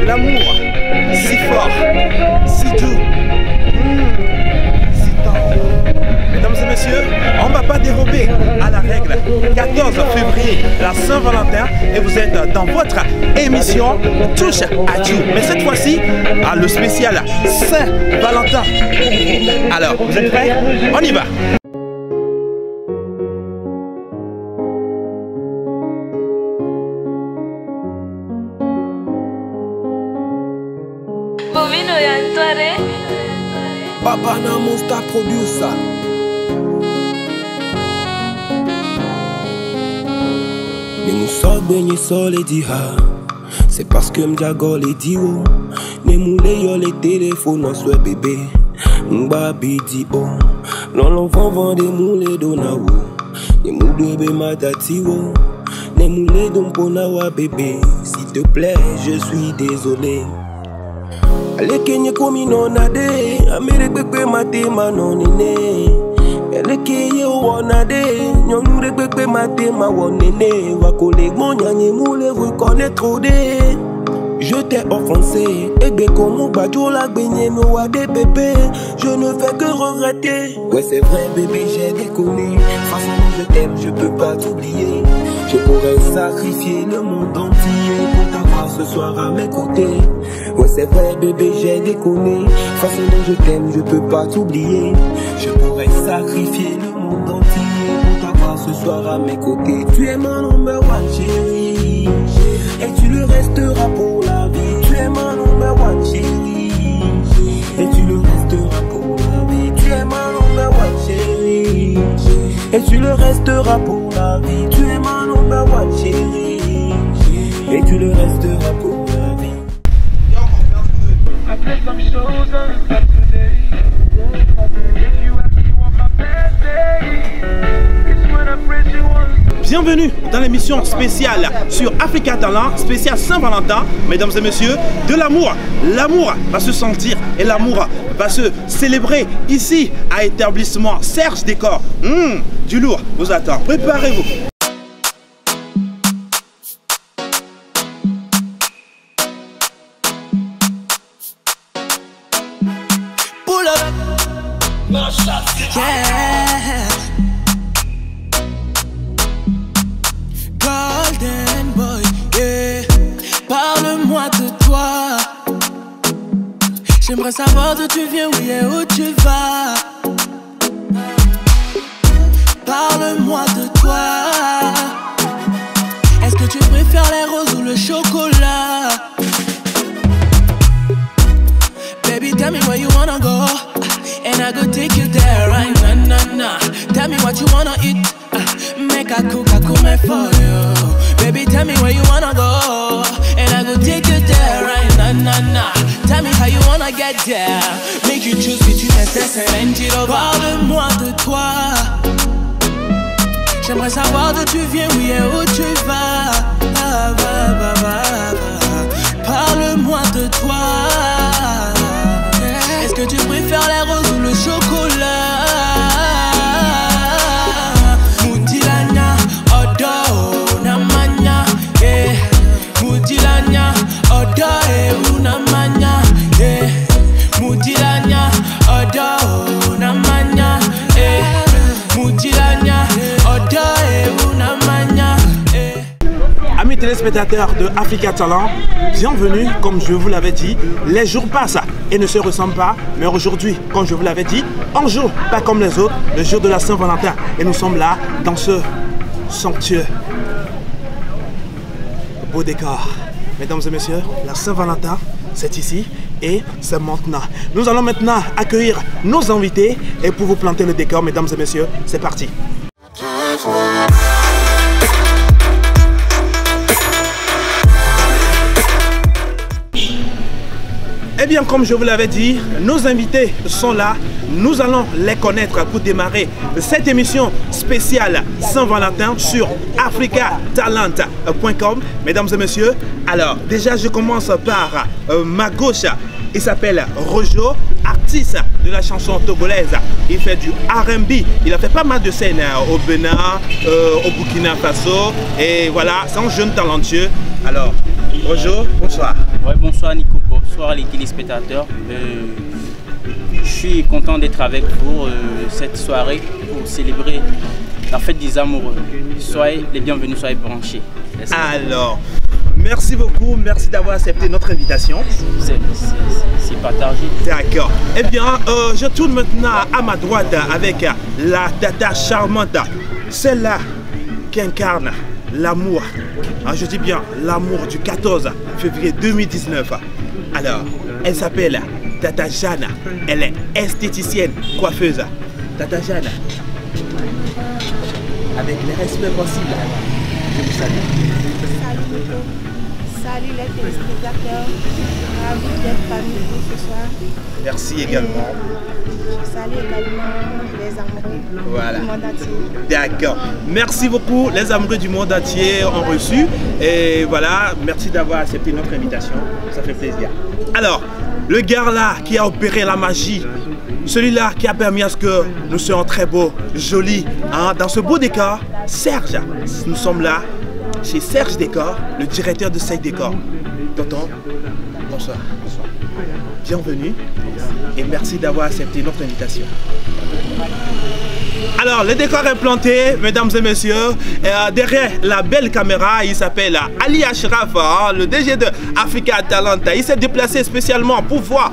L'amour, si fort, si doux, si tendre. Mesdames et messieurs, on ne va pas dérober à la règle. 14 février, la Saint-Valentin, et vous êtes dans votre émission Touche à Dieu. Mais cette fois-ci, le spécial Saint-Valentin. Alors, vous êtes prêts? On y va. Papa Namonsta producer. Mais nous sommes baignés sur les diha. C'est parce que m'diago les dio. Ne moulé yo les téléphones en soit bébé. M'babi di oh. Non l'enfant vend des moulés donao. Ne moulé be matati oh. Ne moulé don ponawa bébé. S'il te plaît, je suis désolé. Ale kenye komi non ade, amere pepe mate ma non nene. Elle keye wonade, nyonure pepe mate ma wonene. Va collègue mon nyanye moule reconnaître au dé. Je t'ai offensé, et bé comme badjo la beigné me wade bébé. Je ne fais que regretter. Ouais c'est vrai bébé j'ai déconné. Façon dont je t'aime je peux pas t'oublier. Je pourrais sacrifier le monde entier pour t'avoir ce soir à mes côtés. Ouais c'est vrai bébé j'ai déconné. Façon dont je t'aime je peux pas t'oublier. Je pourrais sacrifier le monde entier pour t'avoir ce soir à mes côtés. Tu es mon number one chérie, et tu le resteras pour la vie. Tu es mon number one chérie, et tu le resteras pour la vie. Tu es mon number one chérie, et tu le resteras pour la vie. Tu es mon number one chérie, et tu le resteras pour la vie. Bienvenue dans l'émission spéciale sur Africa Talent, spéciale Saint-Valentin. Mesdames et messieurs, de l'amour. L'amour va se sentir et l'amour va se célébrer ici à établissement Serge Décor. Du lourd vous attend. Préparez-vous. Pull up. Yeah. Golden boy, yeah. Parle-moi de toi. J'aimerais savoir d'où tu viens, oui, et où tu vas. Parle-moi de toi. Est-ce que tu préfères les roses ou le chocolat? Baby, tell me where you wanna go, and I go take you there, right? Nah, nah, nah. Tell me what you wanna eat, make a cook me for you. Baby, tell me where you wanna go, and I go take you there, right? Nah, nah, nah. Tell me how you wanna get there, make you choose between SS and Angelo. Parle-moi de toi. J'aimerais savoir d'où tu viens, oui, et où tu vas. Parle-moi de toi. Est-ce que tu préfères les roses ou le chocolat? Mutilanya, odo, namanya, yeah. Mutilanya, odo, unamanya, yeah. Mutilanya, odo, namanya, yeah. Mutilanya, odo, unamanya, yeah. Amis téléspectateurs de Africa Talent, bienvenue. Comme je vous l'avais dit, les jours passent et ne se ressemblent pas. Mais aujourd'hui, comme je vous l'avais dit, un jour pas comme les autres, le jour de la Saint-Valentin. Et nous sommes là dans ce somptueux beau décor. Mesdames et messieurs, la Saint-Valentin, c'est ici et c'est maintenant. Nous allons maintenant accueillir nos invités. Et pour vous planter le décor, mesdames et messieurs, c'est parti. Eh bien, comme je vous l'avais dit, nos invités sont là. Nous allons les connaître pour démarrer cette émission spéciale Saint-Valentin sur africatalent.com. Mesdames et messieurs, alors déjà je commence par ma gauche. Il s'appelle Rojo, artiste de la chanson togolaise. Il fait du R&B. Il a fait pas mal de scènes au Bénin, au Burkina Faso. Et voilà, c'est un jeune talentueux. Alors, Rojo, bonsoir. Ouais, bonsoir Nico, bonsoir les téléspectateurs. Je suis content d'être avec vous cette soirée pour célébrer la fête des amoureux. Soyez les bienvenus, soyez branchés. Alors, merci beaucoup, merci d'avoir accepté notre invitation. C'est partagé. D'accord. Eh bien, je tourne maintenant à ma droite avec la tata charmante, celle-là qui incarne l'amour. Je dis bien l'amour du 14 février 2019. Alors, elle s'appelle Tata Jeanne. Elle est esthéticienne, coiffeuse. Tata Jeanne, avec les respects possibles, je vous salue. Salut les téléspectateurs, ravi d'être parmi vous ce soir. Merci également. Je salue également les amoureux du monde entier. D'accord. Merci beaucoup. Les amoureux du monde entier ont reçu. Et voilà, merci d'avoir accepté notre invitation. Ça fait plaisir. Alors, le gars là qui a opéré la magie, celui-là qui a permis à ce que nous soyons très beaux, jolis, hein, dans ce beau décor, Serge. Nous sommes là chez Serge Décor, le directeur de Serge Décor. Tonton, bonsoir. Bonsoir. Bienvenue et merci d'avoir accepté notre invitation. Alors, le décor est planté, mesdames et messieurs. Derrière la belle caméra, il s'appelle Ali Ashraf, hein, le DG de Africa Talent. Il s'est déplacé spécialement pour voir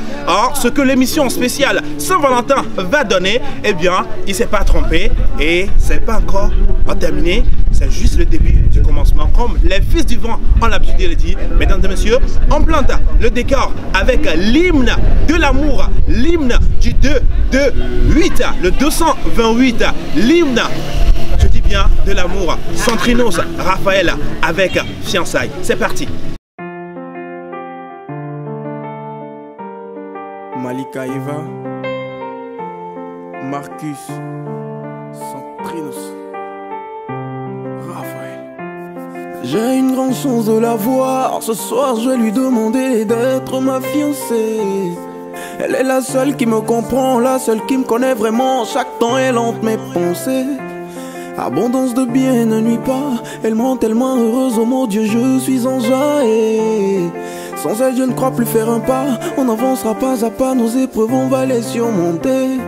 ce que l'émission spéciale Saint-Valentin va donner. Eh bien, il ne s'est pas trompé et c'est pas encore terminé. C'est juste le début du commencement. Comme les fils du vent ont l'habitude de le dire, mesdames et messieurs, on plante le décor avec l'hymne de l'amour, l'hymne du 228, le 228, l'hymne, je dis bien, de l'amour. Centrinos Raphaël avec Fiançailles. C'est parti. Malika Eva, Marcus, Centrinos. J'ai une grande chance de la voir. Ce soir je vais lui demander d'être ma fiancée. Elle est la seule qui me comprend, la seule qui me connaît vraiment. Chaque temps elle hante mes pensées. Abondance de bien ne nuit pas. Elle me rend tellement heureuse, oh mon Dieu, je suis enjaillé. Sans elle je ne crois plus faire un pas. On avancera pas à pas, nos épreuves on va les surmonter.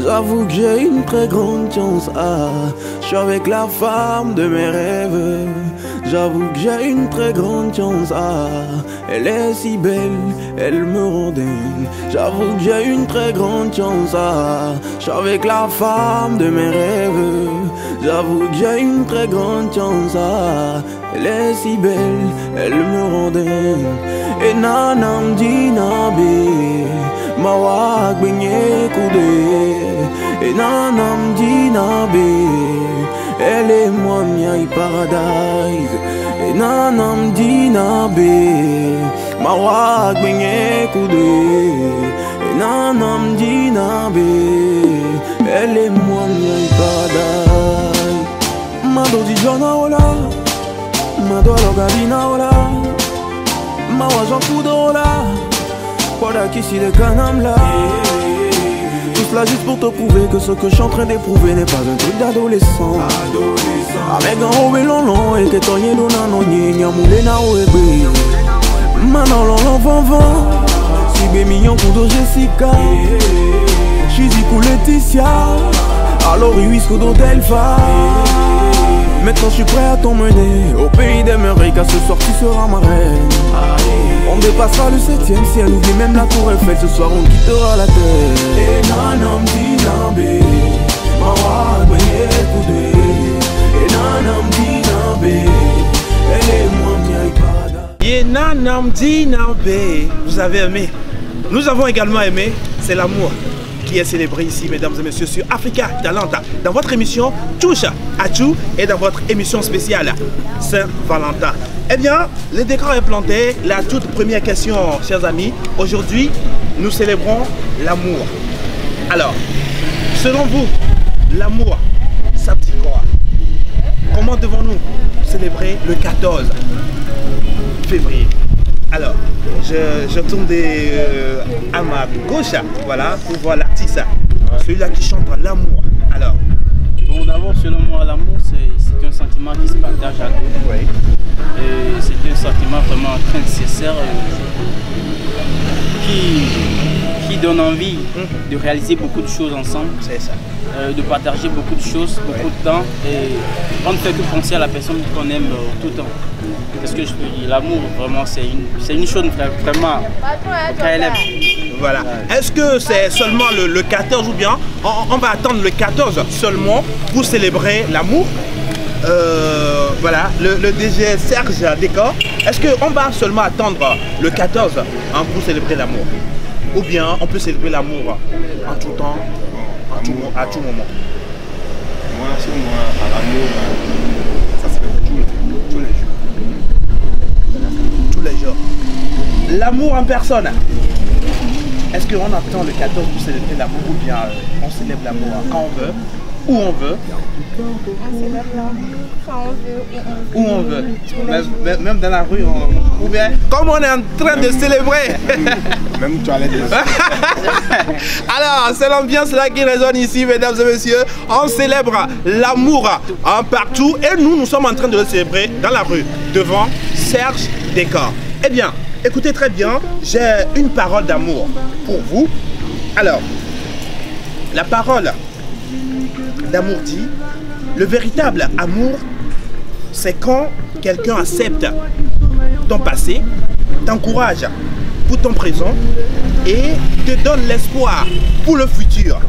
J'avoue que j'ai une très grande chance, je suis avec la femme de mes rêves. J'avoue que j'ai une très grande chance, elle est si belle, elle me rend dingue. J'avoue que j'ai une très grande chance, je suis avec la femme de mes rêves. J'avoue que j'ai une très grande chance, elle est si belle, elle me rend dingue. Et nanam dinabe, mawak benye kude. Et nanam dinabe, elle est moi miai paradise. Et nanam dinabe, mawak benye kude. Et nanam dinabe, elle est moi miai paradise. Mado di jona ola, mado logadina ola. Mawa j'en foudrola, voilà qu'ici le canam là. Tout cela juste pour te prouver que ce que je suis en train d'éprouver n'est pas un truc d'adolescent. Avec un haut et long et que ton yé l'on a n'y a moulé na ouébé. Maintenant l'on vend vend, si bé million coup de Jessica. Chizi coup Laetitia, alors il whisk d'eau Delpha. Maintenant je suis prêt à t'emmener au pays des merveilles, car ce soir tu seras ma reine. On dépassera le 7e ciel, oublie même la tour Eiffel, ce soir on quittera la terre. Et nanam dinabe, mawa gwenye kude. Et nanam dinabe, elle est moi miai pada. Et nanam dinabe, vous avez aimé. Nous avons également aimé, c'est l'amour qui est célébré ici, mesdames et messieurs, sur Africa Talent, dans votre émission Touche à tout et dans votre émission spéciale Saint-Valentin. Eh bien, le décor est planté. La toute première question, chers amis, aujourd'hui, nous célébrons l'amour. Alors, selon vous, l'amour, ça dit quoi? Comment devons-nous célébrer le 14 février? Alors, je tourne à ma gauche, voilà, pour voir l'artiste, celui-là qui chante l'amour. Alors, bon, d'abord, selon moi, l'amour, c'est un sentiment qui se partage à deux. oui. Et c'est un sentiment vraiment très nécessaire qui donne envie de réaliser beaucoup de choses ensemble. C'est ça. De partager beaucoup de choses, beaucoup de temps. Et on ne fait que penser à la personne qu'on aime tout le temps. Qu'est-ce que je peux dire? L'amour, vraiment, c'est une chose vraiment très élève. Voilà. Est-ce que c'est seulement le 14 ou bien on va attendre le 14 seulement pour célébrer l'amour? Voilà, le DG Serge Décor. Est-ce qu'on va seulement attendre le 14 pour célébrer l'amour? Ou bien on peut célébrer l'amour en tout temps, à tout moment? Moi, chez moi, à l'amour, ça se fait tous les jours. Tous les jours. L'amour en personne. Est-ce qu'on attend le 14 pour célébrer l'amour ou bien on célèbre l'amour quand on veut, où on veut? On célèbre l'amour quand on veut, Où on veut. Même dans la rue, ou bien comme on est en train de célébrer. Même tu allais dire. Alors, c'est l'ambiance là qui résonne ici, mesdames et messieurs. On célèbre l'amour partout et nous sommes en train de le célébrer dans la rue, devant Serge Décor. Eh bien, écoutez très bien, j'ai une parole d'amour pour vous. Alors, la parole d'amour dit, le véritable amour, c'est quand quelqu'un accepte ton passé, t'encourage pour ton présent et te donne l'espoir pour le futur.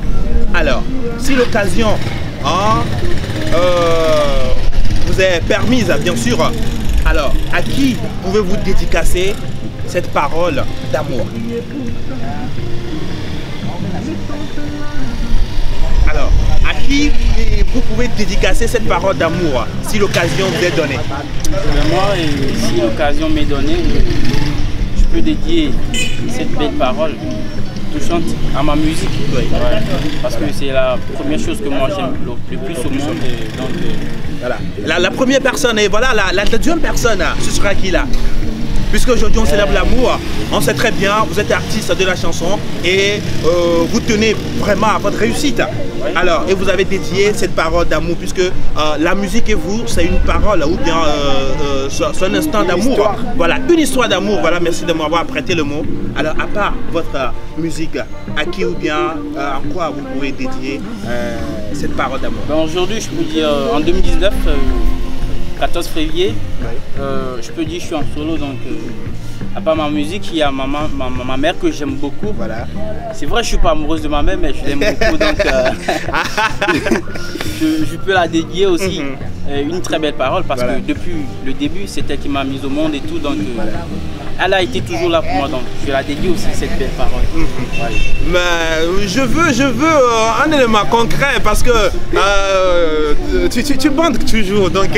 Alors, si l'occasion vous est permise, bien sûr, alors à qui pouvez-vous dédicacer cette parole d'amour? Alors, à qui vous pouvez dédicacer cette parole d'amour si l'occasion vous est donnée? Mais moi, si l'occasion m'est donnée, je peux dédier cette belle parole touchante à ma musique. Oui. Ouais, parce que c'est la première chose que moi j'aime le plus au monde. Et donc, voilà. La première personne et voilà la deuxième personne, ce sera qui là? Puisque aujourd'hui on célèbre l'amour, on sait très bien, vous êtes artiste de la chanson et vous tenez vraiment à votre réussite. Alors, et vous avez dédié cette parole d'amour, puisque la musique et vous, c'est une parole ou bien c'est un instant d'amour. Voilà, une histoire d'amour. Voilà, merci de m'avoir prêté le mot. Alors, à part votre musique, à qui ou bien en quoi vous pouvez dédier cette parole d'amour? ben aujourd'hui, je peux dire en 2019. 14 février, je peux dire que je suis en solo, donc à part ma musique, il y a ma mère que j'aime beaucoup. Voilà. C'est vrai, je ne suis pas amoureuse de ma mère, mais je l'aime beaucoup, donc je peux la dédier aussi une très belle parole, parce que depuis le début, c'est elle qui m'a mise au monde et tout, donc elle a été toujours là pour moi, donc je la dédie aussi cette belle parole. Mais je veux un élément concret, parce que tu bandes toujours, donc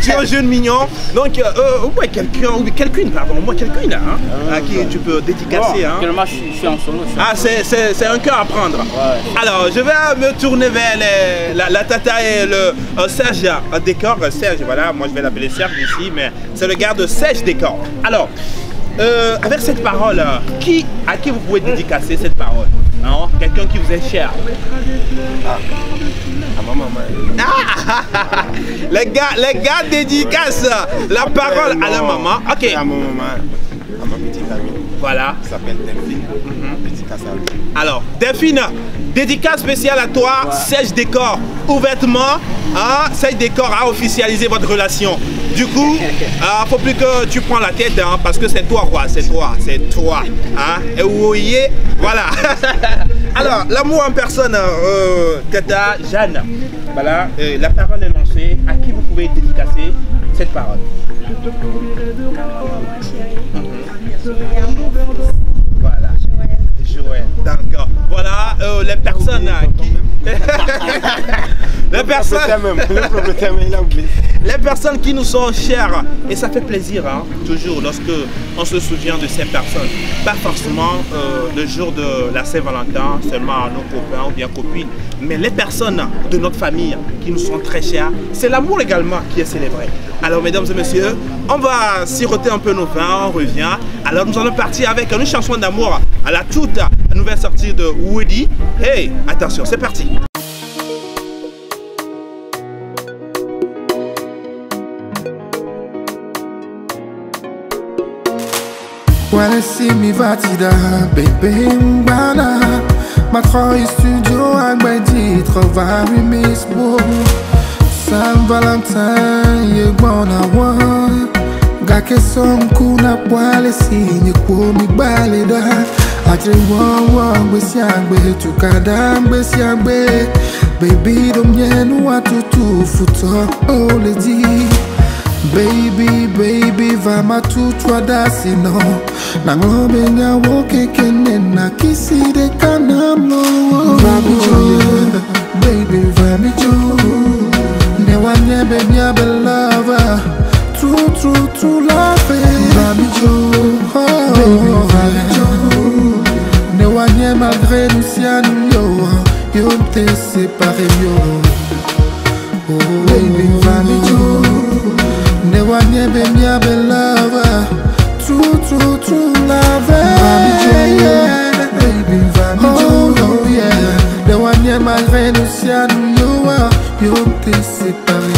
tu es un jeune mignon, donc au moins quelqu'une, pardon, au moins quelqu'une à qui tu peux dédicacer. Bon, actuellement, je suis en solo. C'est un cœur à prendre. Ouais. Alors, je vais me tourner vers la tata et le Serge Décor. Serge, voilà, moi je vais l'appeler Serge ici, mais c'est le gars de Serge Décor. Alors, avec cette parole, à qui vous pouvez dédicacer cette parole? Quelqu'un qui vous est cher. À ma maman. Les gars dédicacent la parole à la maman. Ok. À ma maman, à ma petite amie. Voilà. Qui s'appelle Delphine. Dédicace à lui. Alors, Delphine, dédicace spéciale à toi, Serge Décor. Ouvertement, Serge Décor a officialisé votre relation. Du coup, faut plus que tu prends la tête, parce que c'est toi, quoi. C'est toi. Et vous voyez, voilà. Alors, l'amour en personne, Tata Jeanne. Voilà, la parole est lancée. À qui vous pouvez dédicacer cette parole? à ma maman chérie. Voilà. Joël. Donc, voilà les personnes qui... Les personnes... Le propriétaire même, il a oublié. Les personnes qui nous sont chères, et ça fait plaisir, hein, toujours, lorsque on se souvient de ces personnes. Pas forcément le jour de la Saint-Valentin, seulement à nos copains ou bien copines, mais les personnes de notre famille qui nous sont très chères, c'est l'amour également qui est célébré. Alors, mesdames et messieurs, on va siroter un peu nos vins, on revient. Alors, nous allons partir avec une chanson d'amour à la toute nouvelle sortie de Woody. Hey, attention, c'est parti. Wale si mi vatida, baby mbana. Ma troy studio agbe di trovari misbo. Saint-Valentin ye gbona wan. Gake son kuna wale si nye kwa mi baleda. Ajre wan gbesi agbe tukada gbesi agbe. Baby dom yenu atutu futo ole di. Baby, baby, va ma tutwa da sino. Na ngombe nga woke kene na kisi de kanamlo. Va mi jo, baby, va mi jo. Ne wanye baby abe lover. True, true, true love. Va mi jo, baby, va mi jo. Ne wanye malgré nous si à nous yo. Yo te séparé yo. Oh, baby, va mi jo. Ne wanye baby abe lover. True, true, true love. Yeah. Baby, oh yeah. Ne wanye malgré nous si à nous yo te séparé.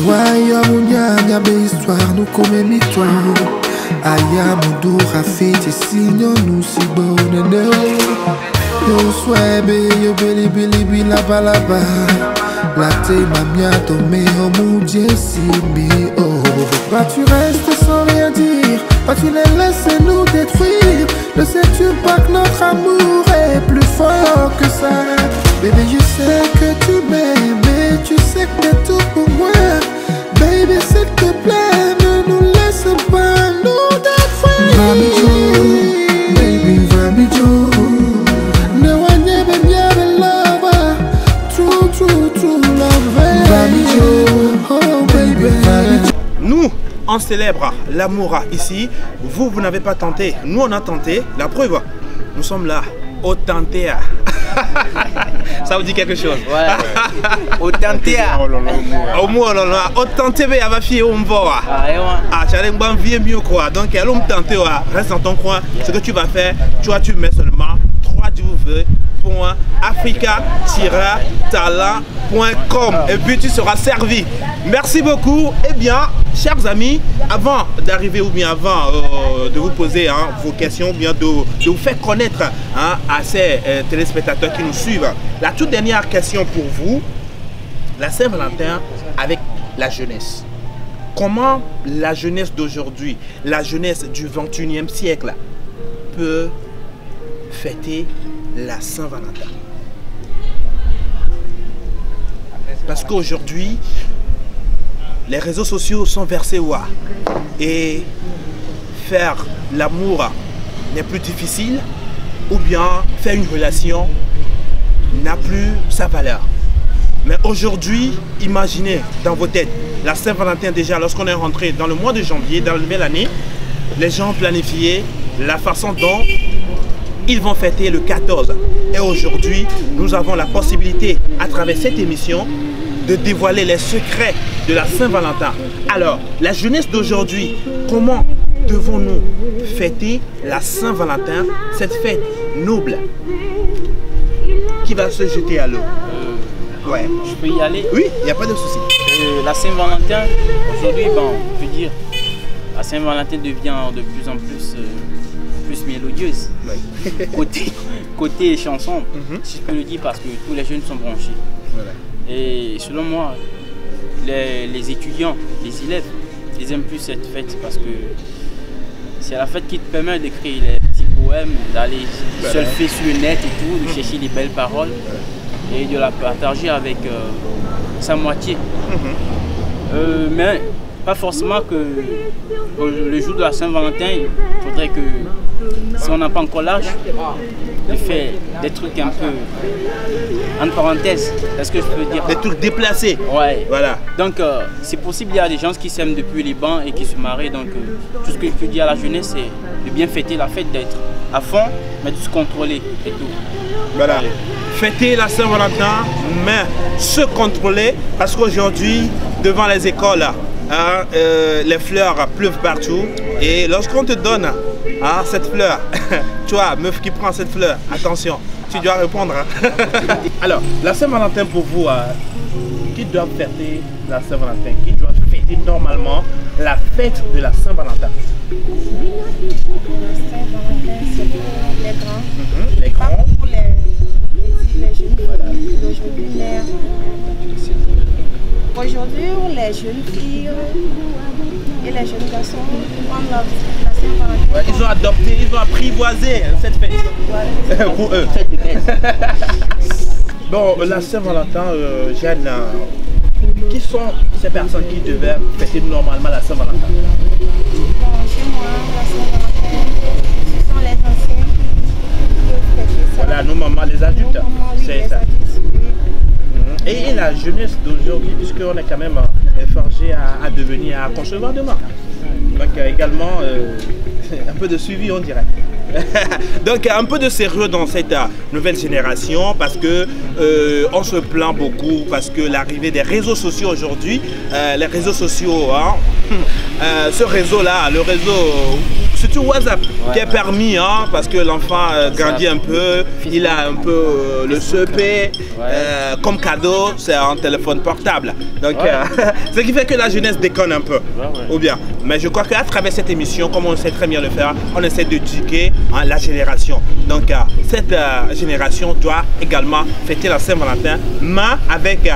Waya munyanga be histoire nous comme mitoa. Aya mudu rafiti signo nous si bonne. Yo swebe yo beli beli bila balaba. La te mamia tomé au moudje simbi oh. Bah tu restes sans rien dire, bah tu les laisses nous détruire. Ne sais-tu pas que notre amour est plus fort que ça? Bébé je sais que tu m'aimes, mais tu sais que t'es tout pour moi. Baby s'il te plaît, ne nous laisse pas nous détruire. Va mi jo, baby va mi jo. Ne wanye baby abe lover. True, true, true love. Va mi jo, oh baby va mi jo. Nous, on célèbre l'amour ici. Vous, vous n'avez pas tenté. Nous, on a tenté. La preuve, nous sommes là. Au tenté. Ça vous dit quelque chose? Ouais. Au tenté. Au moins, au tenté, il y a fille on va. Ah, tu as un vieux mieux quoi. Donc, allons tenter. Reste dans ton coin. Ce que tu vas faire, tu mets seulement 3 africa-talent.com et puis tu seras servi. Merci beaucoup. Eh bien, chers amis, avant d'arriver ou bien avant de vous poser vos questions ou bien de vous faire connaître à ces téléspectateurs qui nous suivent, la toute dernière question pour vous, la Saint-Valentin avec la jeunesse. Comment la jeunesse d'aujourd'hui, la jeunesse du 21e siècle peut fêter la Saint-Valentin? Parce qu'aujourd'hui, les réseaux sociaux sont versés où? Et faire l'amour n'est plus difficile, ou bien faire une relation n'a plus sa valeur. Mais aujourd'hui, imaginez dans vos têtes, la Saint-Valentin déjà, lorsqu'on est rentré dans le mois de janvier, dans la nouvelle année, les gens ont planifié la façon dont ils vont fêter le 14. Et aujourd'hui, nous avons la possibilité, à travers cette émission, de dévoiler les secrets de la Saint-Valentin. Alors, la jeunesse d'aujourd'hui, comment devons-nous fêter la Saint-Valentin, cette fête noble qui va se jeter à l'eau? Ouais. Je peux y aller? Oui, il n'y a pas de souci. La Saint-Valentin, aujourd'hui, je veux dire, la Saint-Valentin devient de plus en plus mélodieuse. Oui. côté chanson, si je peux le dire, parce que tous les jeunes sont branchés. Voilà. Et selon moi, les étudiants, les élèves, ils aiment plus cette fête parce que c'est la fête qui te permet d'écrire les petits poèmes, d'aller surfer sur le net et tout, de chercher les belles paroles et de la partager avec sa moitié. Mais pas forcément que le jour de la Saint-Valentin, il faudrait que, si on n'a pas encore l'âge, de faire des trucs un peu, entre parenthèses, est-ce que je peux dire? Des trucs déplacés. Ouais. Voilà. Donc c'est possible, il y a des gens qui s'aiment depuis les bancs et qui se marient. Donc tout ce que je peux dire à la jeunesse, c'est de bien fêter la fête, d'être à fond, mais de se contrôler et tout. Voilà. Fêter la Saint-Valentin, mais se contrôler, parce qu'aujourd'hui, devant les écoles, hein, les fleurs pleuvent partout. Et lorsqu'on te donne cette fleur, tu vois, meuf qui prend cette fleur, attention, tu dois répondre. Hein. Alors, la Saint-Valentin pour vous, qui doit fêter la Saint-Valentin? Qui doit fêter normalement la fête de la Saint-Valentin? La Saint-Valentin, c'est pour les grands. Les grands. Pas pour les jeunes filles d'aujourd'hui, mais aujourd'hui, les jeunes filles et les jeunes garçons prennent la Saint-Valentin. Ouais, ils ont adopté, ils ont apprivoisé cette fête. Voilà. Pour eux. Bon, la Saint-Valentin, Jeanne, qui sont ces personnes qui devaient fêter normalement la Saint-Valentin? Bon, chez moi, la Saint-Valentin, ce sont les anciens qui peuvent fêter ça. Voilà, nos mamans, les adultes. Oui, c'est les ça. adultes, oui. Et la jeunesse d'aujourd'hui, puisqu'on est quand même forgé à devenir, à concevoir demain. Donc également, un peu de suivi, on dirait. Donc un peu de sérieux dans cette nouvelle génération, parce que on se plaint beaucoup parce que l'arrivée des réseaux sociaux aujourd'hui, les réseaux sociaux, hein, ce réseau-là, le réseau, surtout WhatsApp, qui est permis, hein, parce que l'enfant grandit un peu, il a un peu le CP, comme cadeau, c'est un téléphone portable. Donc ce qui fait que la jeunesse déconne un peu, ou bien. Mais je crois qu'à travers cette émission, comme on sait très bien le faire, on essaie d'éduquer la génération. Donc cette génération doit également fêter la Saint-Valentin, mais avec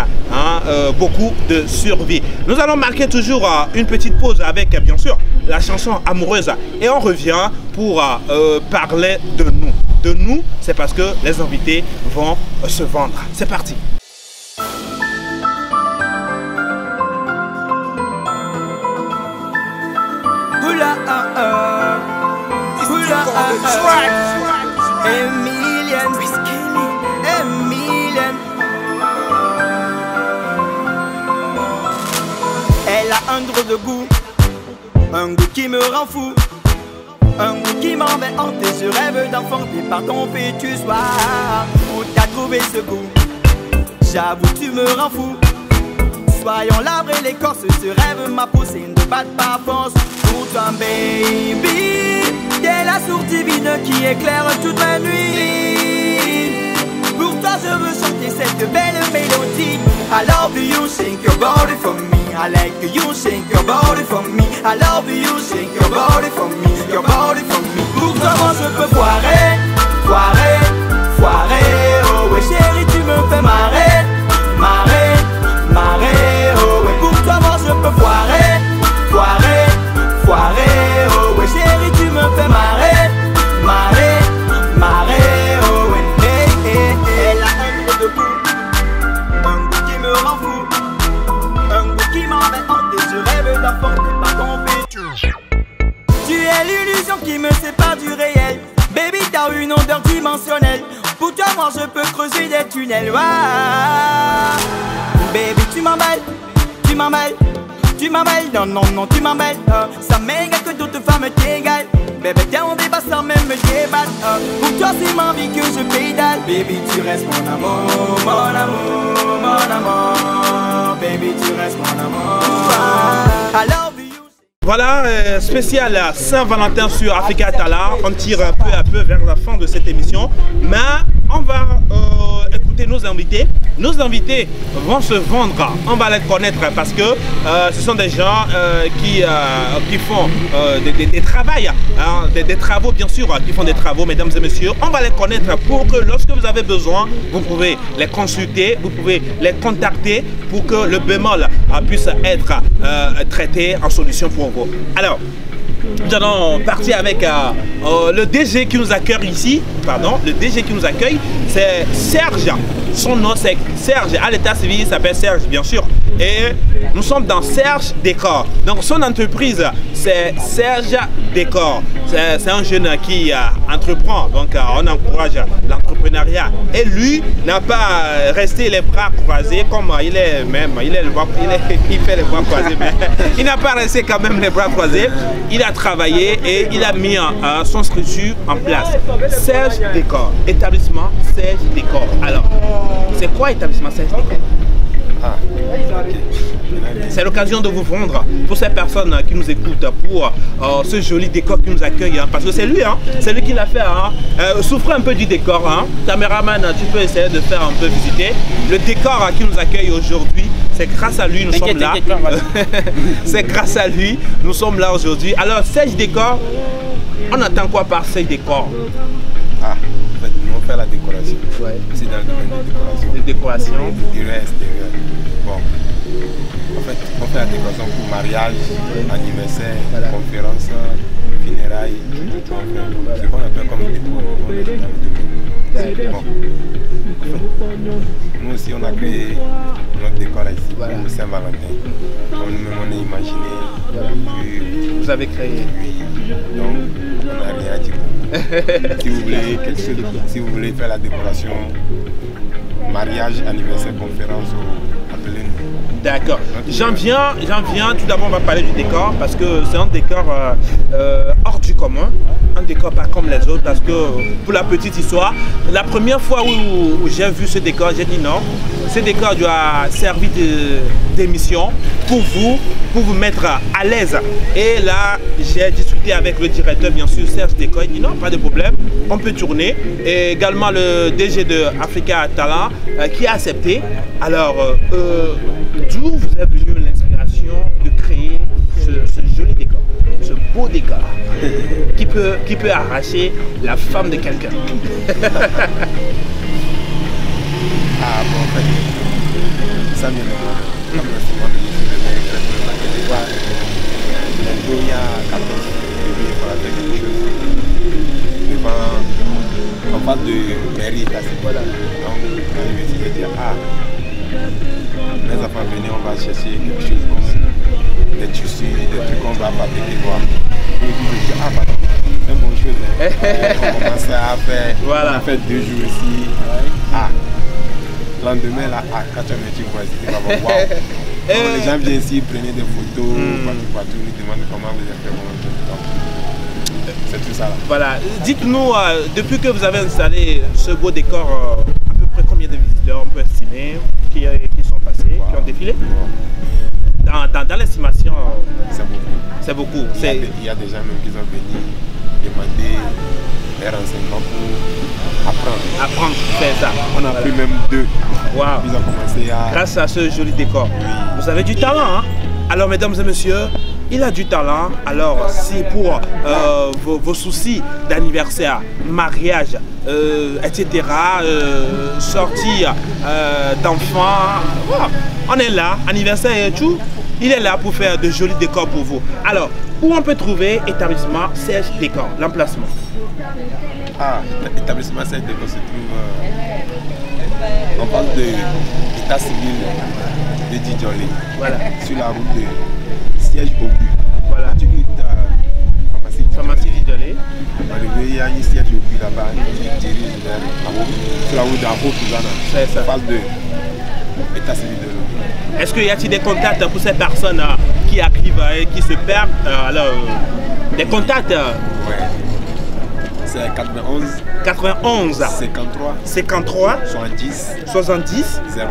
beaucoup de survie. Nous allons marquer toujours une petite pause avec bien sûr la chanson amoureuse et on revient pour parler de nous. De nous, c'est parce que les invités vont se vendre. C'est parti. Elle a un drôle de goût, un goût qui me rend fou, un goût qui m'en met hanté. Je rêve d'enfanter par ton fœtus soir. Où t'as trouvé ce goût? J'avoue tu me rends fou. Soyons l'arbre et l'écorce, ce rêve m'a poussé, ne batte pas force. Pour toi baby, t'es la source divine qui éclaire toutes mes nuits. Pour toi je veux chanter cette belle mélodie. I love you, shake your body for me. I like you, shake your body for me. I love you, shake your body for me. Your body for me. Pour toi moi je peux foirer, foirer, foirer. Oh ouais chérie tu me fais marrer, marrer, marrer. Oh ouais pour toi moi je peux foirer, foirer, foirer. Oh ouais chérie tu me fais marrer, marrer, marrer. Oh ouais hey, hey, hey. Elle a un goût de goût, un goût qui me rend fou, un goût qui m'en met hanté. Je rêve d'enfanter par ton fœtus. Tu es l'illusion qui me sépare du réel. Baby t'as une odeur dimensionnelle. Pour toi moi je peux creuser des tunnels. Wow. Baby tu m'emballes, tu m'emballes, tu m'emballes. Non non non tu m'emballes. Ça m'égale que d'autres femmes t'égalent. Baby viens on débat sans même me débattre. Pour toi c'est ma vie que je pédale. Baby tu restes mon amour, mon amour, mon amour. Baby tu restes mon amour. I love you. Voilà, spécial Saint-Valentin sur Africa Tala. On tire peu à peu vers la fin de cette émission. Mais on va écouter nos invités. Nos invités vont se vendre. On va les connaître parce que ce sont des gens qui font des travails, hein, des travaux bien sûr, qui font des travaux, mesdames et messieurs. On va les connaître pour que lorsque vous avez besoin, vous pouvez les consulter, vous pouvez les contacter pour que le bémol puisse être traité en solution pour vous. Alors, nous allons partir avec le DG qui nous accueille ici. Pardon, le DG qui nous accueille, c'est Serge. Son nom c'est Serge. À l'état civil, il s'appelle Serge, bien sûr. et nous sommes dans Serge Décor. Donc son entreprise, c'est Serge Décor. C'est un jeune qui entreprend, donc on encourage l'entrepreneuriat. Et lui n'a pas resté les bras croisés comme il est même, il fait les bras croisés, mais il n'a pas resté quand même les bras croisés. Il a travaillé et il a mis son structure en place. Serge Décor, établissement Serge Décor. Alors, c'est quoi établissement Serge Décor? C'est l'occasion de vous vendre pour ces personnes qui nous écoutent, pour ce joli décor qui nous accueille, parce que c'est lui qui l'a fait. Souffrez un peu du décor, caméraman, tu peux essayer de faire un peu visiter le décor qui nous accueille aujourd'hui. C'est grâce à lui nous sommes là. C'est grâce à lui nous sommes là aujourd'hui. Alors Serge Décor, on attend quoi par Serge Décor? En fait, on fait la décoration. Ouais. C'est dans le domaine de décoration. Intérieur, extérieur. Bon. En fait, on fait la décoration pour mariage, anniversaire, conférence, funérailles. Ce qu'on appelle comme déco. Bon. En fait, nous aussi, on a créé notre décor ici pour Saint-Valentin. Nous-mêmes, on a imaginé. Vous avez créé? Oui. Donc, on n'a rien à dire. Si vous voulez faire la décoration, mariage, anniversaire, conférence, appelez-nous. D'accord. J'en viens, tout d'abord on va parler du décor parce que c'est un décor hors du commun, un décor pas comme les autres parce que pour la petite histoire, la première fois où j'ai vu ce décor, j'ai dit non, ce décor doit servir d'émission pour vous mettre à l'aise. Et là, j'ai discuté avec le directeur, bien sûr, Serge Décor, il dit non, pas de problème, on peut tourner. Et également le DG de Africa Talent qui a accepté. Alors, d'où vous est venue l'inspiration de créer ce joli décor, ce beau décor qui peut arracher la femme de quelqu'un? Ah bon, en fait, ça vient de moi. Il y a 14 février, il fallait faire quelque chose. On parle de mairie, là, c'est quoi là? Donc, quand je me suis dit, mes enfants venez, on va chercher quelque chose comme des tissus, des trucs qu'on va fabriquer, voir. Et puis je me dis, pardon, c'est une bonne chose. On commence à faire, on a fait 2 jours ici. Le lendemain, là, quand tu as mis, tu vois, c'était pas bon, waouh. Les gens viennent ici, prenaient des photos, partout, nous demandent comment vous avez fait. C'est tout ça là. Voilà, dites-nous, depuis que vous avez installé ce beau décor, à peu près combien de visiteurs on peut estimer qui sont passés, qui ont défilé? Dans l'estimation, c'est beaucoup. Il y a des gens même qui sont venus demander des renseignements pour apprendre. C'est ça. On a pris même 2. Wow. Ils ont commencé à... Grâce à ce joli décor. Oui. Vous avez du talent, Alors mesdames et messieurs, il a du talent. Alors si pour vos soucis d'anniversaire, mariage, etc., sortie d'enfants, on est là, anniversaire et tout, il est là pour faire de jolis décors pour vous. Alors, où on peut trouver établissement Serge Décor, l'emplacement? Établissement Serge Décor se trouve, on parle de l'état civil de Djidjolé, sur la route de Siège au but. Voilà. Tu quittes pharmacie Djidjolé. Il y a un siège au but là-bas qui dirige vers sur la route d'Abo Pizana. C'est ça. On parle de l'état civil de l'eau. Est-ce qu'il y a-t-il des contacts pour ces personnes qui arrivent et qui se perdent? Alors, des contacts? Ouais. C'est 91 53 70 02.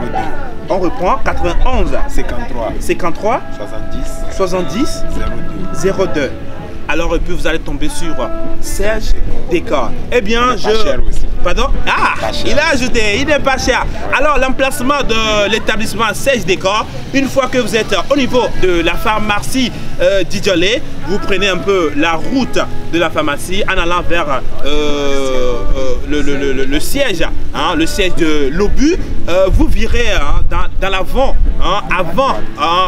On reprend 91 53 70 02. Alors et puis vous allez tomber sur Serge Décor. Eh bien, Pardon? Il a ajouté, il n'est pas cher. Alors l'emplacement de l'établissement Serge Décor, une fois que vous êtes au niveau de la pharmacie Djidjolé, vous prenez un peu la route de la pharmacie en allant vers le siège, le siège de l'Obus. Vous virez dans l'avant, avant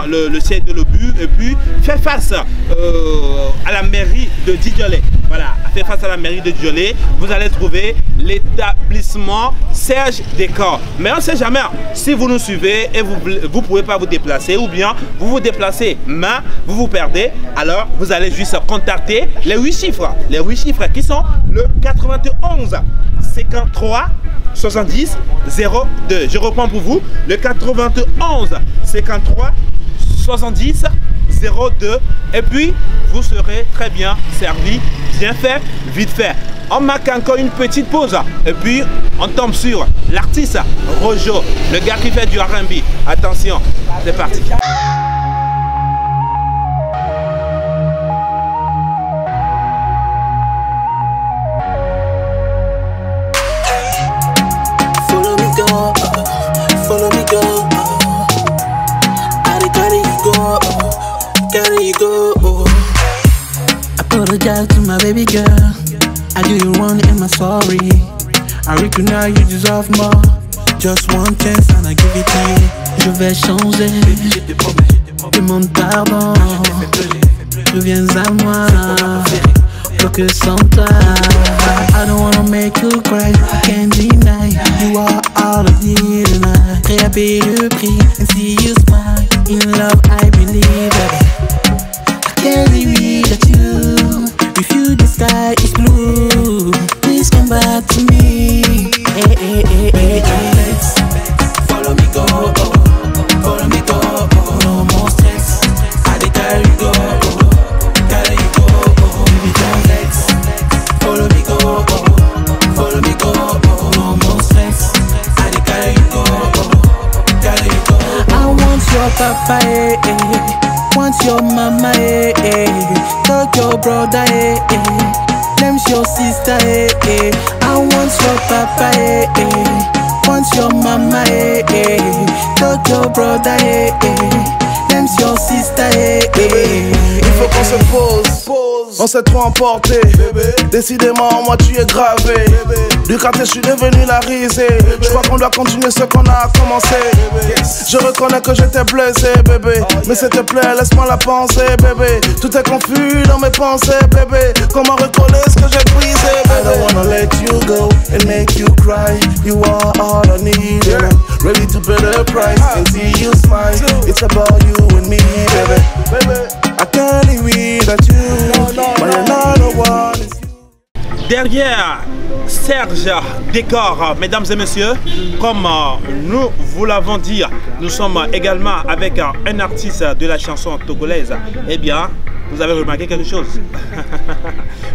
le siège de l'Obus, et puis fait face à la mairie de Djidjolé. Voilà, fait face à la mairie de Djolé, vous allez trouver l'établissement Serge Décor. Mais on ne sait jamais, si vous nous suivez et vous ne pouvez pas vous déplacer, ou bien vous vous déplacez, mais vous vous perdez, alors vous allez juste contacter les 8 chiffres. Les 8 chiffres qui sont le 91 53 70 02. Je reprends pour vous, le 91 53 70 02, et puis vous serez très bien servi, bien fait, vite fait. On marque encore une petite pause et puis on tombe sur l'artiste Rojo, le gars qui fait du R&B. Attention, c'est parti. Follow me go, follow me go. I carry you go, carry you go. I apologize to my baby girl. I do you wrong in my story. I recognize you deserve more. Just one chance and I give it to you. Je vais changer. Demande pardon. Reviens à moi. Focus on toi. I don't wanna make you cry. I can't deny you are all I need tonight. Prêt à payer le prix and see you smile. In love I believe it. I can't believe that you. With you the sky is blue. Please come back to me. Hey, hey, hey, hey, hey. Follow me go, follow me go. No more stress. I dey carry you go, carry you go. Baby don't vex. Follow me go, follow me go. No more stress. I dey carry you go, carry you go. I want your papa, eh, eh. Want your mama, eh, eh. Talk your brother, eh, eh. Name's your sister, eh, eh. I want your papa, eh, eh. Want your mama, eh, eh. Talk your brother, eh, eh. Name's your sister, eh, eh. Il faut qu'on se pose, on s'est trop emporté. Décidément, moi tu es gravé. Du quartier, je suis devenu la risée. Je crois qu'on doit continuer ce qu'on a commencé. Je reconnais que j'étais blessé, bébé. Mais s'il te plaît, laisse-moi la penser, bébé. Tout est confus dans mes pensées, bébé. Comment recoller ce que j'ai brisé, bébé? I don't wanna let you go and make you cry. You are all I need, and I'm ready to pay the price and see you smile. It's about you and me, baby. I can't live that you, but another one is you. Derrière Serge Décor, mesdames et messieurs, comme nous vous l'avons dit, nous sommes également avec un artiste de la chanson togolaise. Eh bien, vous avez remarqué quelque chose?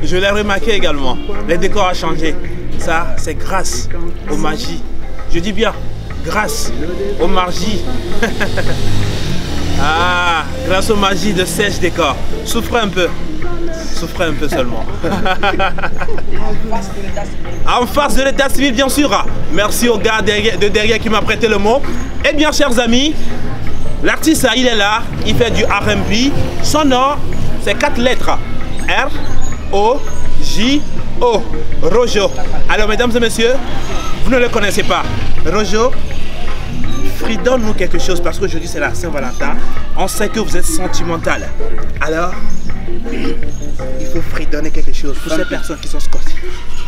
Je l'ai remarqué également. Le décor a changé. Ça, c'est grâce aux magies. Je dis bien, grâce aux magies. Ah, grâce aux magies de Serge Décor. Souffrez un peu seulement. En face de l'état civil, bien sûr. Merci au gars de derrière qui m'a prêté le mot. Eh bien, chers amis, l'artiste, il est là, il fait du R&B. Son nom, c'est 4 lettres. R-O-J-O. Rojo. Alors, mesdames et messieurs, vous ne le connaissez pas. Rojo, fredonne-nous quelque chose parce qu'aujourd'hui c'est la Saint-Valentin. On sait que vous êtes sentimental. Alors, il faut fredonner quelque chose pour ces personnes qui sont scotches.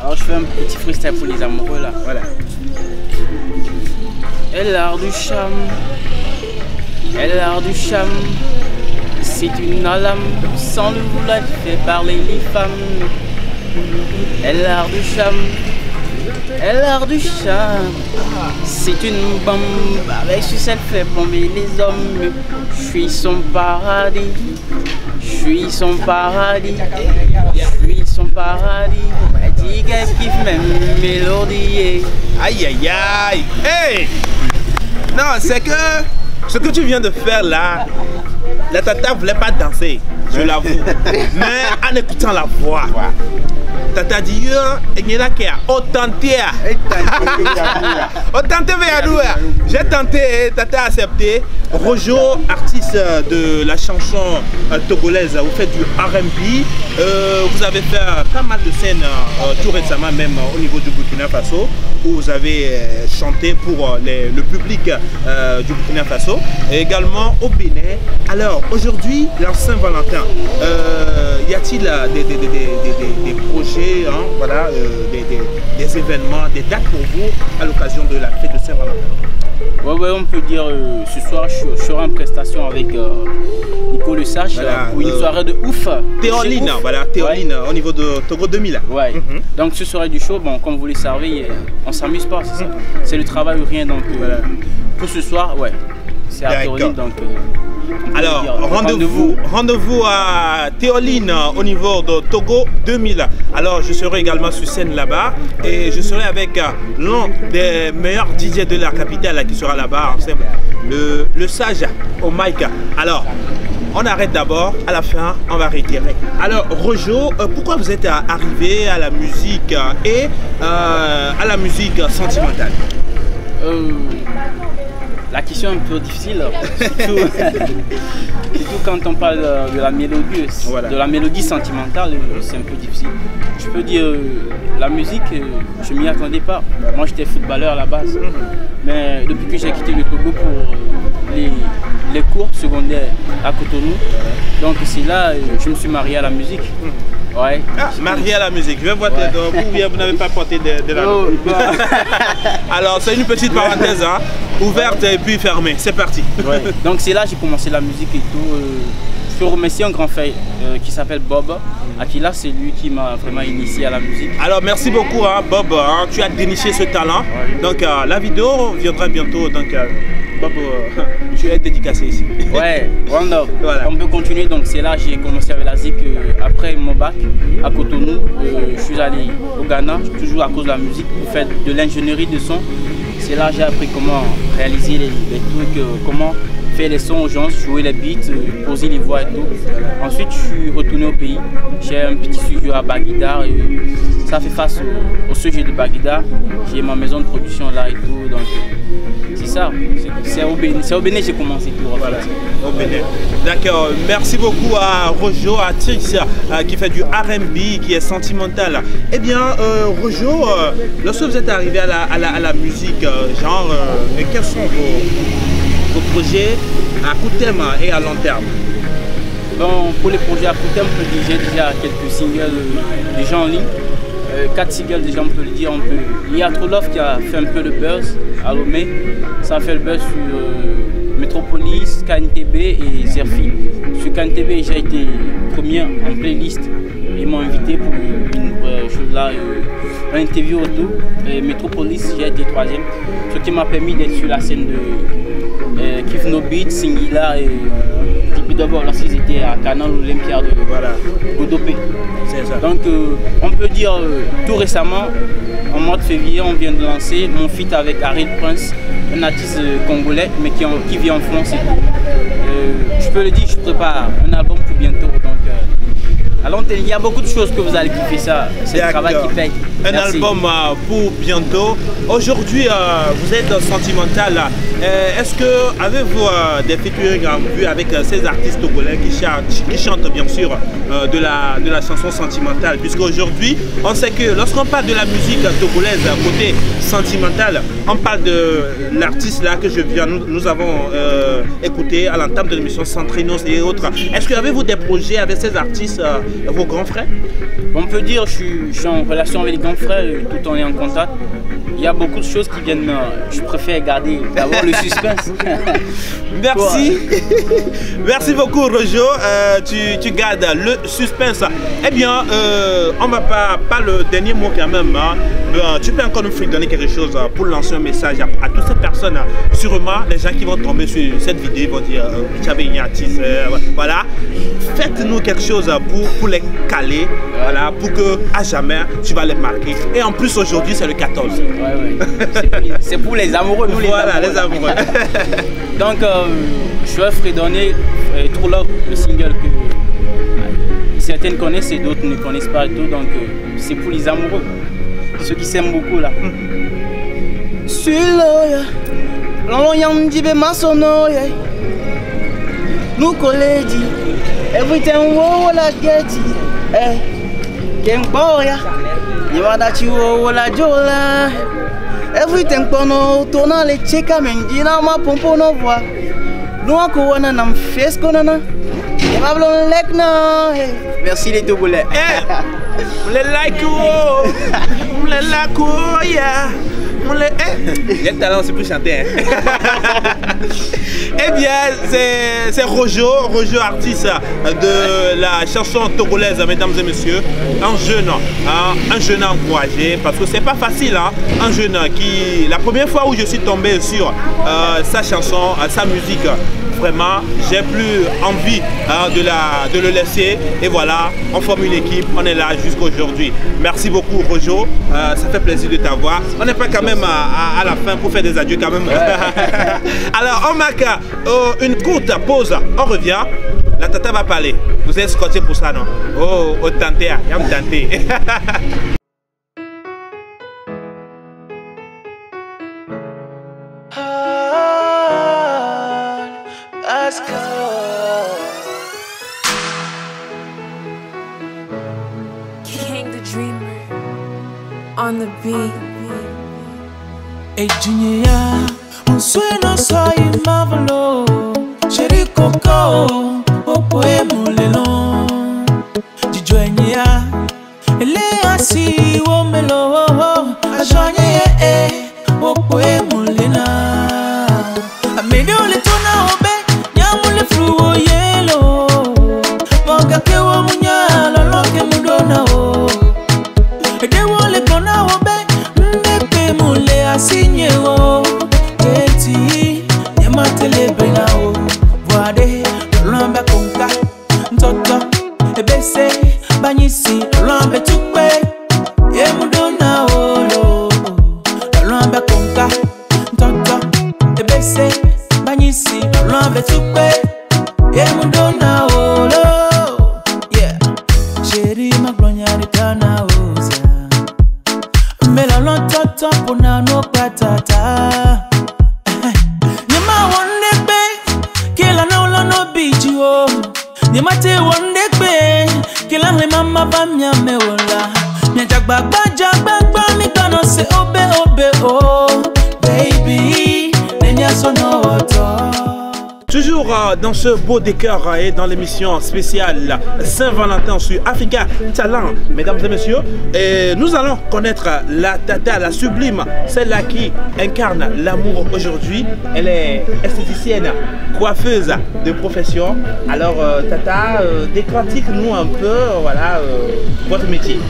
Alors je fais un petit freestyle pour les amoureux là. Voilà. Elle a du charme, elle a du charme. C'est une lame, sans le vouloir, fait parler les femmes. Elle a du charme, elle a du charme. C'est une bombe, avec succès elle fait bomber les hommes. Je suis son paradis, je suis son paradis, je suis son paradis. Elle dit qu'elle kiffe même mélodie. Aïe aïe aïe. Hey! Non, c'est que ce que tu viens de faire là, la tata voulait pas danser, je l'avoue. Mais en écoutant la voix, tata dit j'ai tenté, tata a accepté. Rojo, artiste de la chanson togolaise, vous faites du R&B, vous avez fait pas mal de scènes tout récemment, même au niveau du Burkina Faso, où vous avez chanté pour le public du Burkina Faso, et également au Bénin. Alors, aujourd'hui, la Saint-Valentin, y a-t-il des projets, hein, voilà, des événements, des dates pour vous à l'occasion de la fête de Saint-Valentin? Ouais, on peut dire ce soir je serai en prestation avec Nico Le Sage pour une soirée de ouf. Théoline, voilà, Théoline au niveau de Togo 2000. Ouais. Donc ce soir du show, bon, comme vous le savez, on s'amuse pas, c'est ça. C'est le travail ou rien, donc voilà. Pour ce soir, ouais, c'est à Théoline, donc. Alors, rendez-vous à Théoline au niveau de Togo 2000. Alors, je serai également sur scène là-bas et je serai avec l'un des meilleurs DJ de la capitale qui sera là-bas, le Sage au mic. Alors, on arrête d'abord, à la fin, on va réitérer. Alors, Rojo, pourquoi vous êtes arrivé à la musique et à la musique sentimentale? La question est un peu difficile, surtout quand on parle de la mélodie, voilà. De la mélodie sentimentale, c'est un peu difficile. Je peux dire, la musique, je ne m'y attendais pas. Moi j'étais footballeur à la base, mais depuis que j'ai quitté le Togo pour les cours secondaires à Cotonou, donc c'est là je me suis marié à la musique. Ouais. Ah, marié à la musique, je vais voir vous n'avez pas porté de la Alors c'est une petite parenthèse, hein, ouverte et puis fermée, c'est parti. Ouais. Donc c'est là que j'ai commencé la musique et tout. Je peux remercier un grand frère qui s'appelle Bob. Akila, c'est lui qui m'a vraiment initié à la musique. Alors merci beaucoup hein, Bob, hein, tu as déniché ce talent. Ouais. Donc la vidéo viendra bientôt. Donc Bob, tu es dédicacé ici. Ouais, voilà. On peut continuer. Donc c'est là que j'ai commencé avec la zik. Après mon bac à Cotonou, je suis allé au Ghana, toujours à cause de la musique, pour faire de l'ingénierie de son. C'est là que j'ai appris comment réaliser les trucs, comment faire les sons aux gens, jouer les beats, poser les voix et tout. Ensuite, je suis retourné au pays. J'ai un petit studio à Baguida. Ça fait face au sujet de Baguida. J'ai ma maison de production là et tout. Donc, c'est ça. C'est au Bénin que j'ai commencé tout. Voilà, au Bénin. D'accord. Merci beaucoup à Rojo, à Trix, qui fait du R&B, qui est sentimental. Eh bien, Rojo, lorsque vous êtes arrivé à la musique, quels sont vos projets à court terme et à long terme? Bon, pour les projets à court terme, j'ai déjà quelques singles déjà en ligne. 4 singles déjà, on peut le dire. Il y a True Love qui a fait un peu le buzz à Lomé. Ça a fait le buzz sur Metropolis, KNTB et Zerfi. Sur KNTB, j'ai été premier en playlist. Ils m'ont invité pour une interview autour. Et Metropolis, j'ai été 3e. Ce qui m'a permis d'être sur la scène de Kif No Beat, Singila et d'abord lorsqu'ils étaient à Canal Olympia de Godopé. Donc on peut dire tout récemment, en mois de février, on vient de lancer mon feat avec Ariel Prince, un artiste congolais mais qui vit en France. Je peux le dire, je prépare un album pour bientôt. Donc, alors il y a beaucoup de choses que vous allez kiffer, ça. C'est le travail qui paye. Un album pour bientôt. Aujourd'hui, vous êtes sentimental. Est-ce que avez-vous des featuring en vue avec ces artistes togolais qui chantent bien sûr de la chanson sentimentale? Puisque aujourd'hui, on sait que lorsqu'on parle de la musique togolaise côté sentimental, on parle de l'artiste là que nous avons écouté à l'entame de l'émission Centrinos et autres. Est-ce que avez-vous des projets avec ces artistes, vos grands frères? On peut dire je suis en relation avec les grands frères, tout en est en contact. Il y a beaucoup de choses qui viennent, je préfère garder, d'avoir le suspense. Merci. Merci beaucoup Rojo, tu gardes le suspense. Eh bien, on va pas le dernier mot quand même. Hein. Tu peux encore nous donner quelque chose pour lancer un message à toutes ces personnes. Sûrement, les gens qui vont tomber sur cette vidéo vont dire voilà. Faites-nous quelque chose pour les caler, voilà, pour que à jamais tu vas les marquer. Et en plus aujourd'hui c'est le 14. C'est pour les amoureux, nous voilà, les amoureux. Donc je vais fredonner True Love, le single que certains connaissent et d'autres ne connaissent pas et tout. Donc c'est pour les amoureux, ceux qui s'aiment beaucoup là. Nous collèges, everything la getty, Kemboya, Yawadachi la jola, everything pono, tona le cheka menjina ma pompo no voix. Nous encore on a un face qu'on a. Merci les Togolais. Les il y a le talent, c'est plus chanter. Hein. Eh bien, c'est Rojo, artiste de la chanson togolaise, mesdames et messieurs. Un jeune encouragé, parce que c'est pas facile, hein. Un jeune qui, la première fois où je suis tombé sur sa chanson, sa musique, vraiment, j'ai plus envie de le laisser. Et voilà, on forme une équipe, on est là jusqu'à aujourd'hui. Merci beaucoup, Rojo. Ça fait plaisir de t'avoir. On n'est pas quand même à la fin pour faire des adieux quand même. Alors, on marque une courte pause. On revient. La tata va parler. Vous êtes scotché pour ça, non? Oh, au tenté, il y a un tenté. On the beat. Hey Junior, un sueño soy marvelo. Chéri Coco, opo emulelo. Jijuenya, ele asi womelo. Ajoanye opo emulena. Amedio le tona obe, nyamule fluo yelo. Moga kewo munya, loloke mudona o. Edewole kona obe, ndepe mule asinyewo. Keti, nyematele bena o. Wade, lombe konka, ntoto, ebese, banyisi, lombe tukwe. Yemudona o lo, lombe konka, ntoto, ebese, banyisi, lombe tukwe. Yemudona o lo, yeah. Sheri maglonya ritana o. Mela lontoto puna no patata. Nyama wonde be, kila na ulo no biji o. Nyama te wonde be, kila le mama ba miame wola. Nyajagba mi kono se obe oh. Baby, nenya sono oto. Toujours dans ce beau décor et dans l'émission spéciale Saint-Valentin sur Africa Talent, mesdames et messieurs, et nous allons connaître la tata, la sublime, celle-là qui incarne l'amour aujourd'hui. Elle est esthéticienne, coiffeuse de profession. Alors tata, décortique-nous un peu, voilà, votre métier.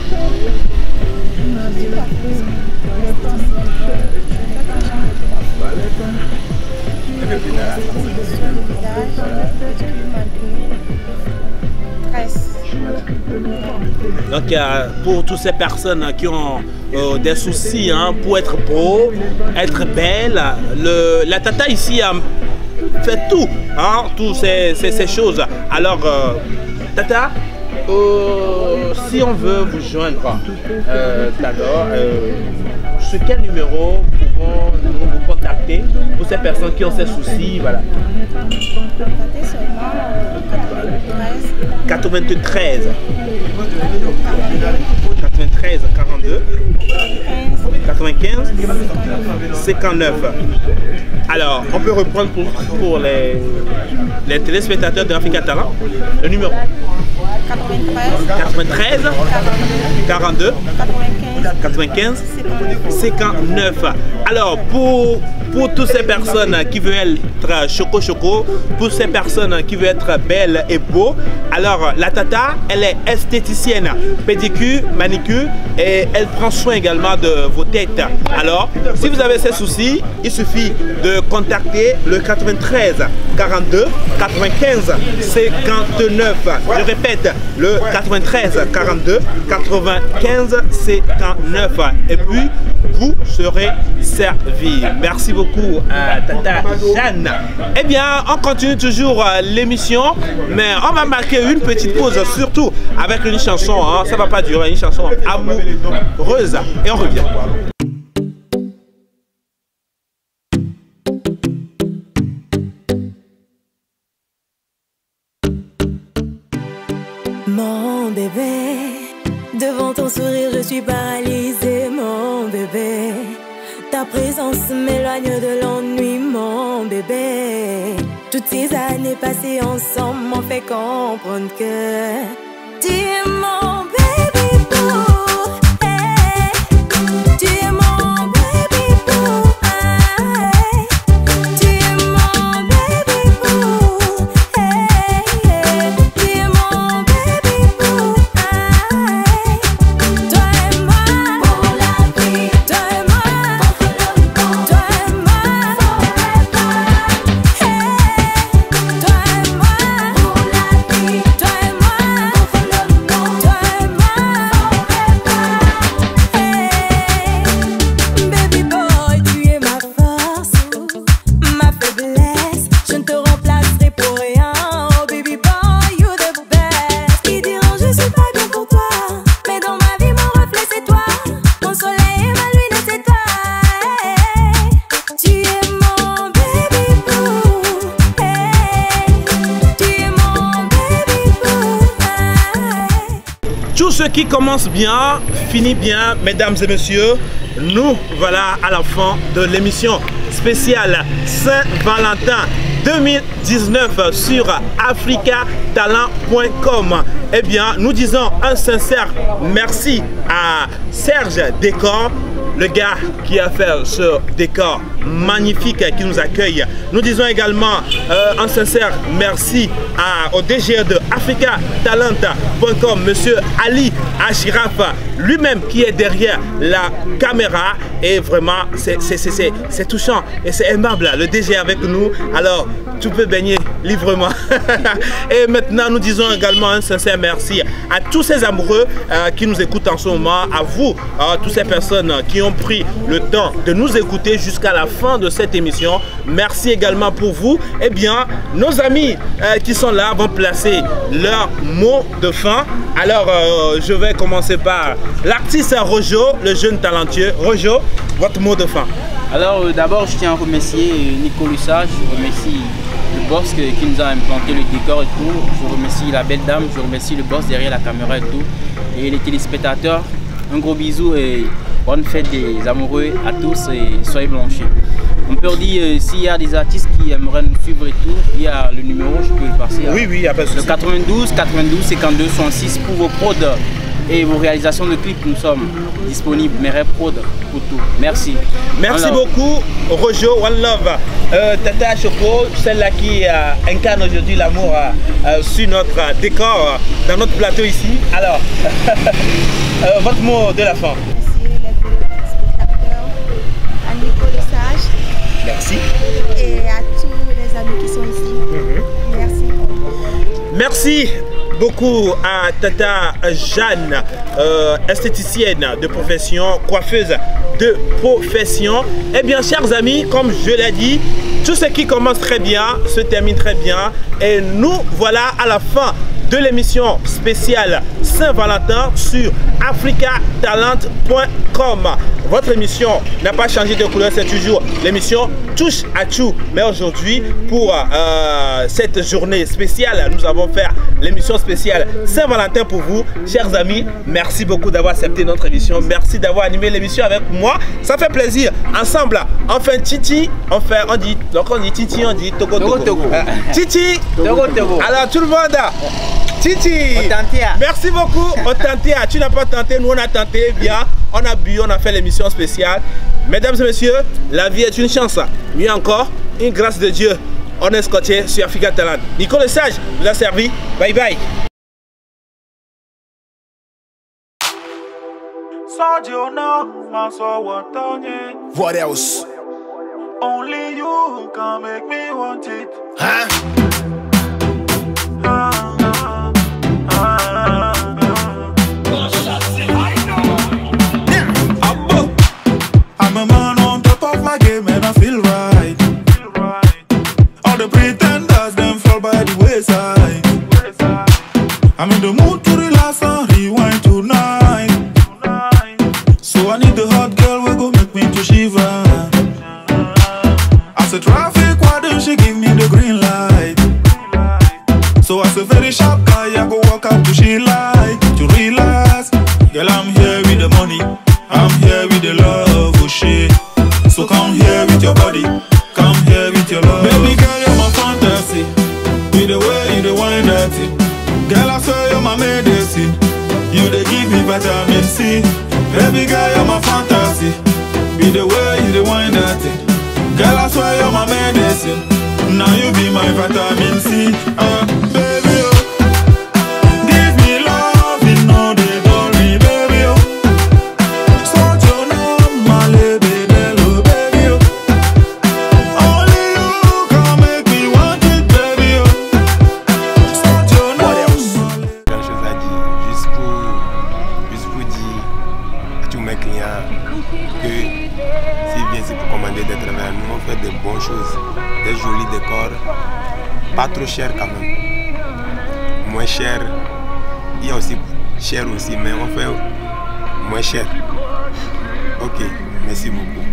Donc pour toutes ces personnes qui ont des soucis pour être beau, être belle, la tata ici fait tout, toutes ces choses. Alors tata, si on veut vous joindre, d'abord, sur quel numéro pouvons-nous vous contacter pour ces personnes qui ont ces soucis, voilà. 93 42 95 59. Alors, on peut reprendre pour les téléspectateurs d'Africa Talent le numéro 93 42 95 59. Alors, pour toutes ces personnes qui veulent être choco, pour ces personnes qui veulent être belles et beaux, alors la tata, elle est esthéticienne, pédicure, manicure, et elle prend soin également de vos têtes. Alors, si vous avez ces soucis, il suffit de contacter le 93 42 95 59. Je répète, le 93 42 95 59. Et puis, vous serez servi. Merci beaucoup à Tata Jeanne. Eh bien, on continue toujours l'émission, mais on va marquer une petite pause, surtout avec une chanson, ça va pas durer, une chanson amoureuse, et on revient. Mon bébé, devant ton sourire je suis paralysée, mon bébé. Ta présence m'éloigne de l'ennui, mon bébé. Toutes ces années passées ensemble m'ont fait comprendre que tu es mon baby boo. Hey. Tu es mon baby boo. Hey. Tu es mon baby boo. Hey. Tu es mon baby boo. Hey. Toi et moi pour la vie. Toi et moi contre le monde. Toi et moi forever. Hey. Toi et moi pour la vie. Toi et moi contre le monde. Toi et moi forever. Hey. Baby boy, tu es ma force, ma faiblesse. Je ne te remplacerai pour rien. Oh baby boy, you the best. Qui diront je suis pas bien pour toi, mais dans ma vie mon reflet c'est toi. Mon soleil et ma lune c'est toi. Hey. Tu es mon baby boo. Hey. Tu es mon baby boo. Hey. Tout ce qui commence bien, finit bien, mesdames et messieurs. Nous voilà à la fin de l'émission spéciale Saint-Valentin 2019 sur africatalent.com. Eh bien, nous disons un sincère merci à Serge Décor, le gars qui a fait ce décor magnifique qui nous accueille. Nous disons également un sincère merci au DG de africatalent.com, monsieur Ali Achiraf, lui-même qui est derrière la caméra. Et vraiment, c'est touchant et c'est aimable. Le DG est avec nous, alors tu peux baigner librement. Et maintenant, nous disons également un sincère merci à tous ces amoureux qui nous écoutent en ce moment, à vous, toutes ces personnes qui ont pris le temps de nous écouter jusqu'à la fin de cette émission. Merci également pour vous. Eh bien, nos amis qui sont là vont placer leur mot de fin. Alors, je vais commencer par l'artiste Rojo, le jeune talentueux. Rojo, votre mot de fin. Alors, d'abord, je tiens à remercier Nico Lussage, je remercie le boss qui nous a implanté le décor et tout. Je remercie la belle dame, je remercie le boss derrière la caméra et tout. Et les téléspectateurs, un gros bisou et bonne fête des amoureux à tous et soyez blanchis. On peut dire, s'il y a des artistes qui aimeraient nous suivre et tout, il y a le numéro, je peux le passer. Oui, oui, il n'y a pas de souci. Le 92 52 66 pour vos prods et vos réalisations de clips. Nous sommes disponibles, Meret Prod pour tout. Merci. Merci beaucoup, Rojo, One Love. Tata Choco, celle-là qui incarne aujourd'hui l'amour sur notre décor, dans notre plateau ici. Alors, votre mot de la fin. Merci les téléspectateurs, à Nico Lesage. Merci. Et à tous les amis qui sont ici. Merci. Merci beaucoup à Tata Jeanne, esthéticienne de profession, coiffeuse de profession. Eh bien, chers amis, comme je l'ai dit, tout ce qui commence très bien se termine très bien. Et nous voilà à la fin de l'émission spéciale Saint-Valentin sur africatalent.com. Votre émission n'a pas changé de couleur, c'est toujours l'émission Touche à tout. Mais aujourd'hui, pour cette journée spéciale, nous avons fait l'émission spéciale Saint-Valentin pour vous. Chers amis, merci beaucoup d'avoir accepté notre émission. Merci d'avoir animé l'émission avec moi. Ça fait plaisir. Ensemble, on fait Titi, on dit Titi, on dit Togo Togo. Titi, Togo Togo. Alors tout le monde, Titi, merci beaucoup. Autantia, tu n'as pas tenté, nous on a tenté. Bien, on a bu, on a fait l'émission spéciale. Mesdames et messieurs, la vie est une chance. Mieux encore, une grâce de Dieu. On est scotché sur Africa Talent. Nico Lesage vous a servi. Bye bye. What else? Only you can make me want it. Huh? I'm a man on top of my game and I feel right. All the pretenders, them fall by the wayside. I'm in the mood to relax and rewind tonight. So I need the hot girl we go make me to shiver. As a traffic warden, she give me the green light. So as a very sharp guy, I go walk up to she like to relax. Girl, I'm here with the money, I'm here with the love, oh shit. So come here with your body, come here with your love. Baby girl, you're my fantasy. vitamin C. Baby girl, you're my fantasy. Be the way you the wine that thing. Girl, I swear you're my medicine. Now you be my vitamin C. Baby, oh. Give me love, you know they don't me, baby, oh. So you know my baby, hello, baby, oh. Only you can make me want it, baby, oh. So you know Quelque chose à dire, juste pour dire à tous mes clients que s'ils viennent ici pour commander des travailleurs, nous on fait des bonnes choses, des jolis décors, pas trop cher quand même, moins cher, il y a aussi cher aussi, mais on fait moins cher. Ok, merci beaucoup.